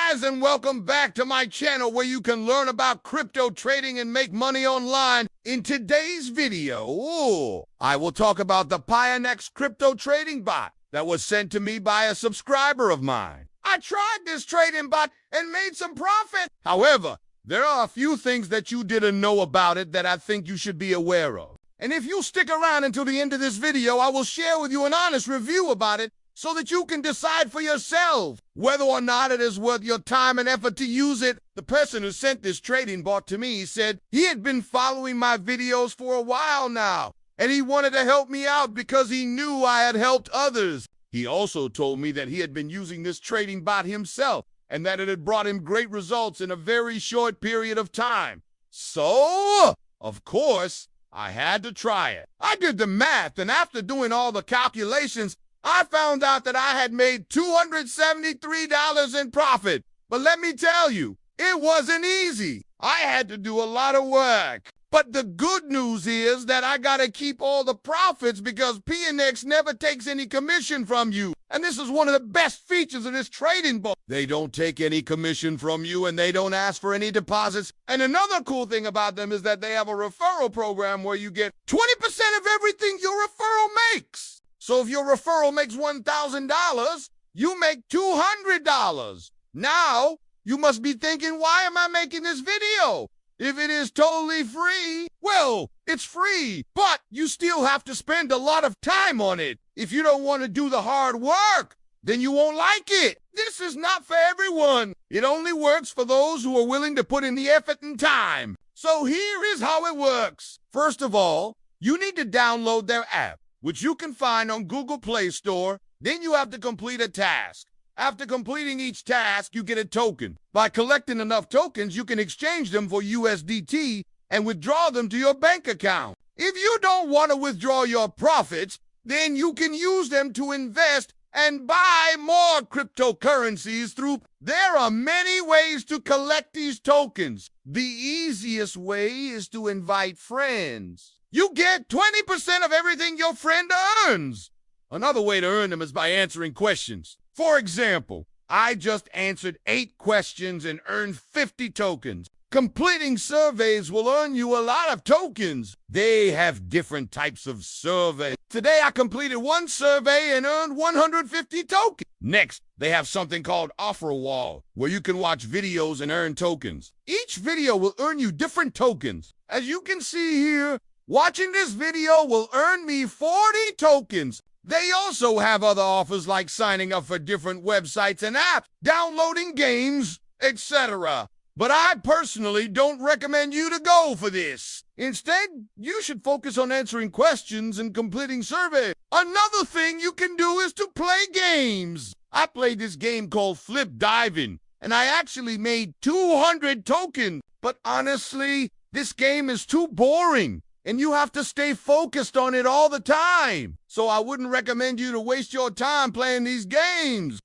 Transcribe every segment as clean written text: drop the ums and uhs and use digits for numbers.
guys, and welcome back to my channel where you can learn about crypto trading and make money online. In today's video, I will talk about the Pionex crypto trading bot that was sent to me by a subscriber of mine. I tried this trading bot and made some profit. However, there are a few things that you didn't know about it that I think you should be aware of. And if you stick around until the end of this video, I will share with you an honest review about it so that you can decide for yourself whether or not it is worth your time and effort to use it. The person who sent this trading bot to me said he had been following my videos for a while now, and he wanted to help me out because he knew I had helped others. He also told me that he had been using this trading bot himself and that it had brought him great results in a very short period of time. So, of course, I had to try it. I did the math, and after doing all the calculations, I found out that I had made $273 in profit. But let me tell you, it wasn't easy. I had to do a lot of work. But the good news is that I gotta keep all the profits because Pionex never takes any commission from you. And this is one of the best features of this trading bot. They don't take any commission from you and they don't ask for any deposits. And another cool thing about them is that they have a referral program where you get 20% of everything your referral makes. So if your referral makes $1,000, you make $200. Now, you must be thinking, why am I making this video? If it is totally free, well, it's free, but you still have to spend a lot of time on it. If you don't want to do the hard work, then you won't like it. This is not for everyone. It only works for those who are willing to put in the effort and time. So here is how it works. First of all, you need to download their app, which you can find on Google Play Store. Then you have to complete a task. After completing each task, you get a token. By collecting enough tokens, you can exchange them for USDT and withdraw them to your bank account. If you don't want to withdraw your profits, then you can use them to invest and buy more cryptocurrencies through. There are many ways to collect these tokens. The easiest way is to invite friends. You get 20% of everything your friend earns. Another way to earn them is by answering questions. For example, I just answered 8 questions and earned 50 tokens. Completing surveys will earn you a lot of tokens. They have different types of surveys. Today I completed one survey and earned 150 tokens. Next, they have something called Offer Wall, where you can watch videos and earn tokens. Each video will earn you different tokens. As you can see here, watching this video will earn me 40 tokens. They also have other offers like signing up for different websites and apps, downloading games, etc. But I personally don't recommend you to go for this. Instead, you should focus on answering questions and completing surveys. Another thing you can do is to play games. I played this game called Flip Diving, and I actually made 200 tokens. But honestly, this game is too boring, and you have to stay focused on it all the time. So I wouldn't recommend you to waste your time playing these games.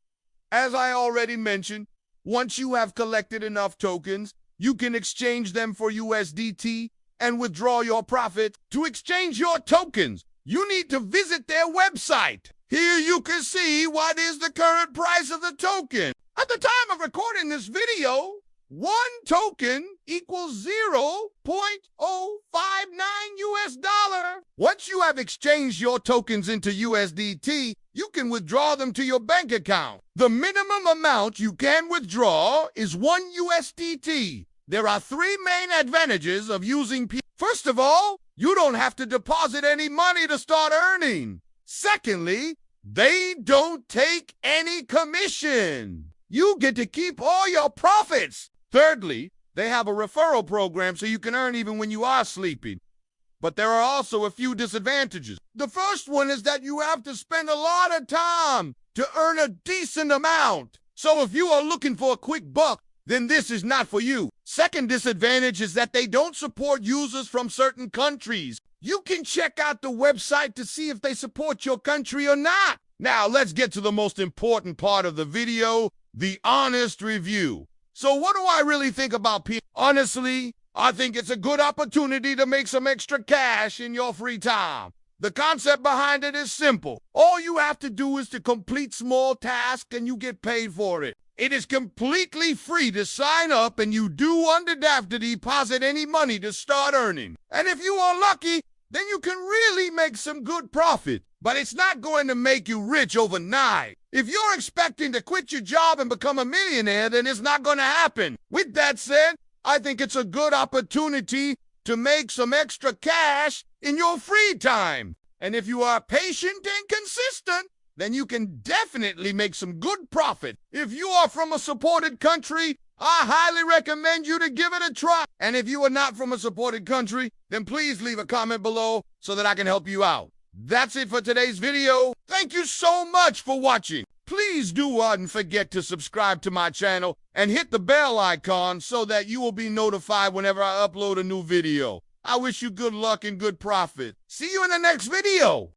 As I already mentioned, once you have collected enough tokens, you can exchange them for USDT and withdraw your profit. To exchange your tokens, you need to visit their website. Here you can see what is the current price of the token. At the time of recording this video, 1 token equals $0.059 US. Once you have exchanged your tokens into USDT, you can withdraw them to your bank account. The minimum amount you can withdraw is 1 USDT. There are 3 main advantages of using P. First of all, you don't have to deposit any money to start earning. Secondly, they don't take any commission. You get to keep all your profits. Thirdly, they have a referral program so you can earn even when you are sleeping. But there are also a few disadvantages. The first one is that you have to spend a lot of time to earn a decent amount. So if you are looking for a quick buck, then this is not for you. Second disadvantage is that they don't support users from certain countries. You can check out the website to see if they support your country or not. Now let's get to the most important part of the video, the honest review. So what do I really think about P? Honestly, I think it's a good opportunity to make some extra cash in your free time. The concept behind it is simple. All you have to do is to complete small tasks and you get paid for it. It is completely free to sign up and you do have to deposit any money to start earning. And if you are lucky, then you can really make some good profit. But it's not going to make you rich overnight. If you're expecting to quit your job and become a millionaire, then it's not going to happen. With that said, I think it's a good opportunity to make some extra cash in your free time. And if you are patient and consistent, then you can definitely make some good profit. If you are from a supported country, I highly recommend you to give it a try. And if you are not from a supported country, then please leave a comment below so that I can help you out. That's it for today's video. Thank you so much for watching. Please do not forget to subscribe to my channel and hit the bell icon so that you will be notified whenever I upload a new video. I wish you good luck and good profit. See you in the next video.